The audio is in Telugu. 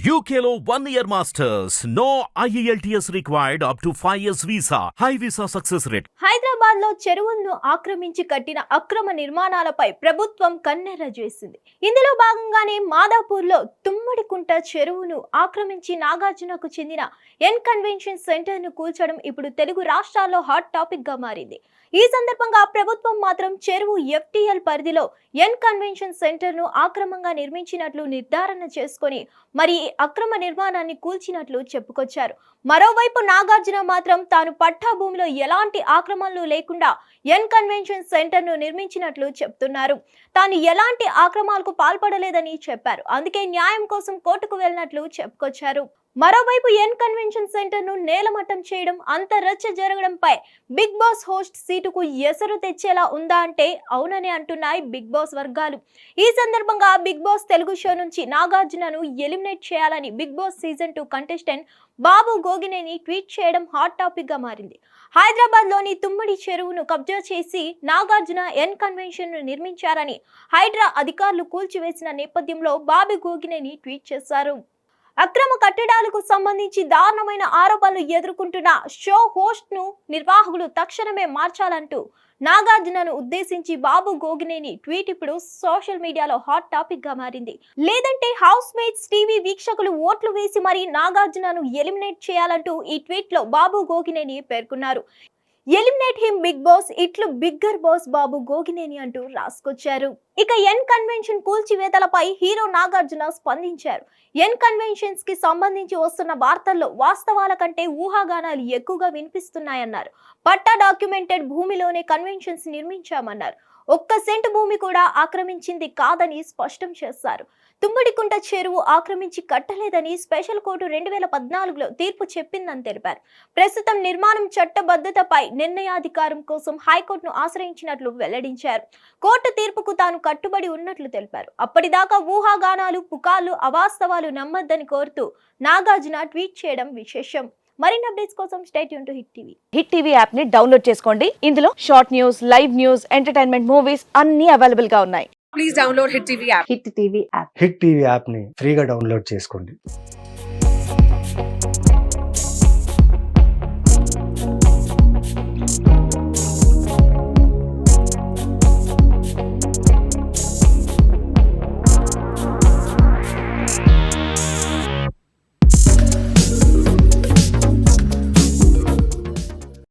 UKLO 1 year masters. No IELTS required up to 5 years visa. High visa success rate. Hyderabad లో చెరువులను ఆక్రమించి కట్టిన అక్రమ నిర్మాణాలపై ప్రభుత్వం కన్నెర్ర చేసింది. ఇందులో భాగంగానే మాదాపూర్ లో తుమ్మడికుంట చెరువును ఆక్రమించి నాగార్జునకు చెందిన ఎన్ కన్వెన్షన్ సెంటర్ ను కూల్చడం ఇప్పుడు తెలుగు రాష్ట్రాల్లో హాట్ టాపిక్ గా మారింది. ఈ సందర్భంగా ప్రభుత్వం మాత్రం చెరువు FTL పరిధిలో ఎన్ కన్వెన్షన్ సెంటర్ ను ఆక్రమంగా నిర్మించినట్లు నిర్ధారణ చేసుకొని మరి అక్రమ నిర్మాణాన్ని కూల్చినట్లు చెప్పుకొచ్చారు. మరోవైపు నాగార్జున మాత్రం తాను పట్టా భూమిలో ఎలాంటి ఆక్రమణలు లేకుండా ఎన్ కన్వెన్షన్ సెంటర్ ను నిర్మించినట్లు చెప్తున్నారు. తాను ఎలాంటి ఆక్రమణలకు పాల్పడలేదని చెప్పారు. అందుకే న్యాయం కోసం కోర్టుకు వెళ్ళినట్లు చెప్పుకొచ్చారు. మరోవైపు ఎన్ కన్వెన్షన్ సెంటర్ ను నేలమట్టం చేయడం, అంత రచ్చ జరగడంపై బిగ్ బాస్ హోస్ట్ సీటుకు ఎసరు తెచ్చేలా ఉందా అంటే అవునని అంటున్నాయి బిగ్ బాస్ వర్గాలు. ఈ సందర్భంగా బిగ్ బాస్ తెలుగు షో నుంచి నాగార్జునను ఎలిమినేట్ చేయాలని బిగ్ బాస్ సీజన్ 2 కంటెస్టెంట్ బాబు గోగినేని ట్వీట్ చేయడం హాట్ టాపిక్ గా మారింది. హైదరాబాద్ లోని తుమ్మడి చెరువును కబ్జా చేసి నాగార్జున ఎన్ కన్వెన్షన్ ను నిర్మించారని హైడ్రా అధికారులు కూల్చివేసిన నేపథ్యంలో బాబు గోగినేని ట్వీట్ చేశారు. అక్రమ కట్టడాలకు సంబంధించి దారుణమైన ఆరోపణలు ఎదుర్కొంటున్న షో హోస్ట్ ను నిర్వాహకులు తక్షణమే మార్చాలంటూ నాగార్జునను ఉద్దేశించి బాబు గోగినేని ట్వీట్ ఇప్పుడు సోషల్ మీడియాలో హాట్ టాపిక్ గా మారింది. లేదంటే హౌస్ మేట్స్ టీవీ వీక్షకులు ఓట్లు వేసి మరీ నాగార్జునను ఎలిమినేట్ చేయాలంటూ ఈ ట్వీట్ లో బాబు గోగినేని పేర్కొన్నారు. ఎలిమినేట్ హిమ్ బిగ్ బాస్, ఇట్లు బిగ్గర్ బాస్ బాబు గోగినేని అంటూ రాసుకొచ్చారు. ఇక ఎన్ కన్వెన్షన్ కూల్చివేతలపై హీరో నాగార్జున స్పందించారు. ఎన్ కన్వెన్షన్స్ కి సంబంధించి వస్తున్న వార్తల్లో వాస్తవాల కంటే ఊహాగానాలు ఎక్కువగా వినిపిస్తున్నాయన్నారు. పట్టా డాక్యుమెంటెడ్ భూమిలోనే కన్వెన్షన్స్ నిర్మించామన్నారు. ఒక్క సెంటు భూమి కూడా ఆక్రమించింది కాదని స్పష్టం చేశారు. తుమ్మడికుంట చెరువు ఆక్రమించి కట్టలేదని స్పెషల్ కోర్టు 2014లో తీర్పు చెప్పిందని తెలిపారు. ప్రస్తుతం నిర్మాణం చట్టబద్ధతపై నిర్ణయాధికారం కోసం హైకోర్టును ఆశ్రయించినట్లు వెల్లడించారు. కోర్టు తీర్పుకు తాను కట్టుబడి ఉన్నట్లు తెలిపారు. అప్పటిదాకా ఊహాగానాలు, పుకార్లు, అవాస్తవాలు నమ్మొద్దని కోరుతూ నాగార్జున ట్వీట్ చేయడం విశేషం. మరిన్ని అప్డేట్స్ కోసం stay tune to hit TV. Hit TV app ని డౌన్లోడ్ చేసుకోండి. ఇందులో short news, live news, entertainment movies అన్ని అవైలబుల్ గా ఉన్నాయి. Please download Hit TV app. Hit TV app. Hit TV యాప్ని ఫ్రీగా డౌన్లోడ్ చేసుకోండి.